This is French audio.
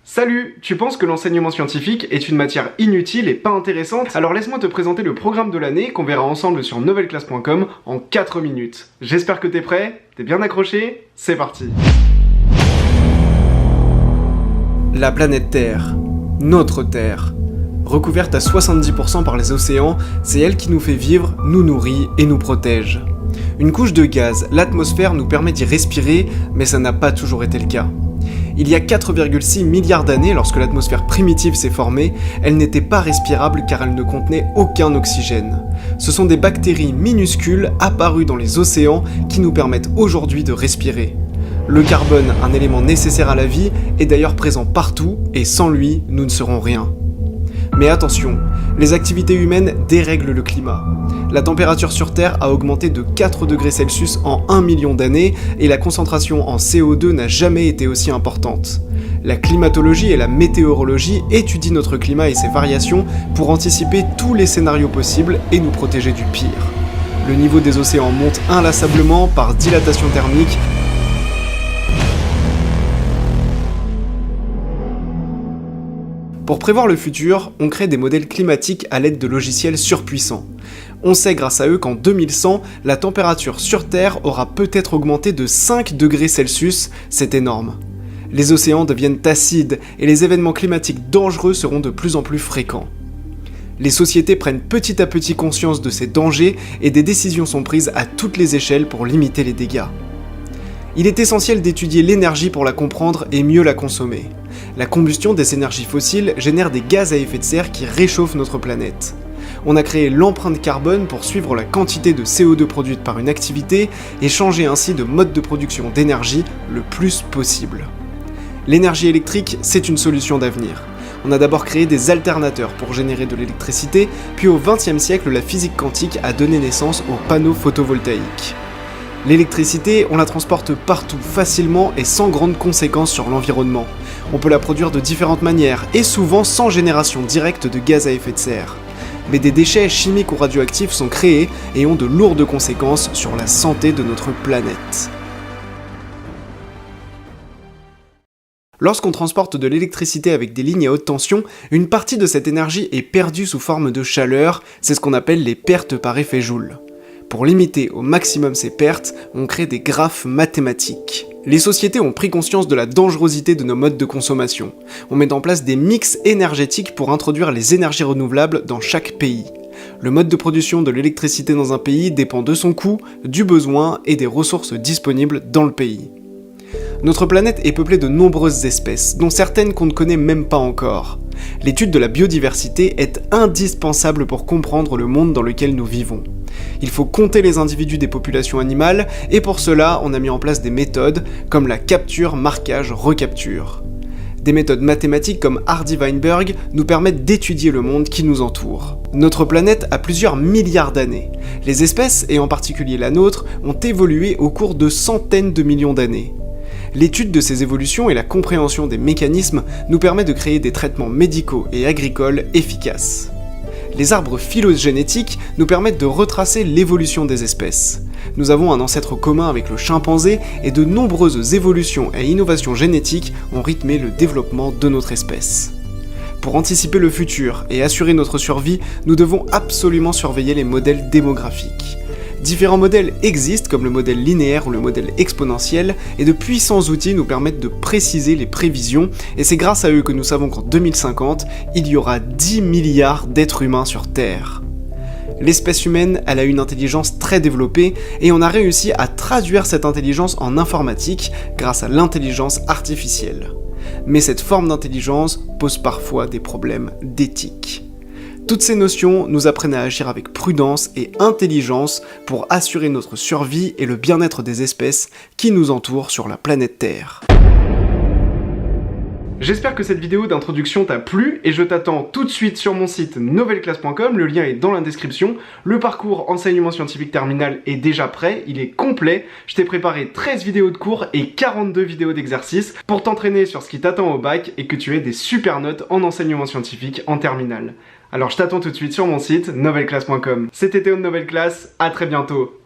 Salut! Tu penses que l'enseignement scientifique est une matière inutile et pas intéressante? Alors laisse-moi te présenter le programme de l'année qu'on verra ensemble sur novelleclasse.com en 4 minutes. J'espère que t'es prêt, t'es bien accroché, c'est parti! La planète Terre, notre Terre, recouverte à 70% par les océans, c'est elle qui nous fait vivre, nous nourrit et nous protège. Une couche de gaz, l'atmosphère nous permet d'y respirer, mais ça n'a pas toujours été le cas. Il y a 4,6 milliards d'années, lorsque l'atmosphère primitive s'est formée, elle n'était pas respirable car elle ne contenait aucun oxygène. Ce sont des bactéries minuscules apparues dans les océans qui nous permettent aujourd'hui de respirer. Le carbone, un élément nécessaire à la vie, est d'ailleurs présent partout et sans lui, nous ne serons rien. Mais attention, les activités humaines dérèglent le climat. La température sur Terre a augmenté de 4 degrés Celsius en 1 million d'années et la concentration en CO2 n'a jamais été aussi importante. La climatologie et la météorologie étudient notre climat et ses variations pour anticiper tous les scénarios possibles et nous protéger du pire. Le niveau des océans monte inlassablement par dilatation thermique. Pour prévoir le futur, on crée des modèles climatiques à l'aide de logiciels surpuissants. On sait grâce à eux qu'en 2100, la température sur Terre aura peut-être augmenté de 5 degrés Celsius, c'est énorme. Les océans deviennent acides et les événements climatiques dangereux seront de plus en plus fréquents. Les sociétés prennent petit à petit conscience de ces dangers et des décisions sont prises à toutes les échelles pour limiter les dégâts. Il est essentiel d'étudier l'énergie pour la comprendre et mieux la consommer. La combustion des énergies fossiles génère des gaz à effet de serre qui réchauffent notre planète. On a créé l'empreinte carbone pour suivre la quantité de CO2 produite par une activité et changer ainsi de mode de production d'énergie le plus possible. L'énergie électrique, c'est une solution d'avenir. On a d'abord créé des alternateurs pour générer de l'électricité, puis au XXe siècle, la physique quantique a donné naissance aux panneaux photovoltaïques. L'électricité, on la transporte partout, facilement et sans grandes conséquences sur l'environnement. On peut la produire de différentes manières, et souvent sans génération directe de gaz à effet de serre. Mais des déchets chimiques ou radioactifs sont créés et ont de lourdes conséquences sur la santé de notre planète. Lorsqu'on transporte de l'électricité avec des lignes à haute tension, une partie de cette énergie est perdue sous forme de chaleur, c'est ce qu'on appelle les pertes par effet Joule. Pour limiter au maximum ces pertes, on crée des graphes mathématiques. Les sociétés ont pris conscience de la dangerosité de nos modes de consommation. On met en place des mix énergétiques pour introduire les énergies renouvelables dans chaque pays. Le mode de production de l'électricité dans un pays dépend de son coût, du besoin et des ressources disponibles dans le pays. Notre planète est peuplée de nombreuses espèces, dont certaines qu'on ne connaît même pas encore. L'étude de la biodiversité est indispensable pour comprendre le monde dans lequel nous vivons. Il faut compter les individus des populations animales, et pour cela, on a mis en place des méthodes comme la capture, marquage, recapture. Des méthodes mathématiques comme Hardy-Weinberg nous permettent d'étudier le monde qui nous entoure. Notre planète a plusieurs milliards d'années. Les espèces, et en particulier la nôtre, ont évolué au cours de centaines de millions d'années. L'étude de ces évolutions et la compréhension des mécanismes nous permet de créer des traitements médicaux et agricoles efficaces. Les arbres phylogénétiques nous permettent de retracer l'évolution des espèces. Nous avons un ancêtre commun avec le chimpanzé et de nombreuses évolutions et innovations génétiques ont rythmé le développement de notre espèce. Pour anticiper le futur et assurer notre survie, nous devons absolument surveiller les modèles démographiques. Différents modèles existent comme le modèle linéaire ou le modèle exponentiel et de puissants outils nous permettent de préciser les prévisions et c'est grâce à eux que nous savons qu'en 2050, il y aura 10 milliards d'êtres humains sur Terre. L'espèce humaine, elle a une intelligence très développée et on a réussi à traduire cette intelligence en informatique grâce à l'intelligence artificielle. Mais cette forme d'intelligence pose parfois des problèmes d'éthique. Toutes ces notions nous apprennent à agir avec prudence et intelligence pour assurer notre survie et le bien-être des espèces qui nous entourent sur la planète Terre. J'espère que cette vidéo d'introduction t'a plu et je t'attends tout de suite sur mon site novelleclasse.com, le lien est dans la description. Le parcours enseignement scientifique terminal est déjà prêt, il est complet. Je t'ai préparé 13 vidéos de cours et 42 vidéos d'exercices pour t'entraîner sur ce qui t'attend au bac et que tu aies des super notes en enseignement scientifique en terminale. Alors je t'attends tout de suite sur mon site novelleclasse.com. C'était Théo de Nouvelle Classe, à très bientôt.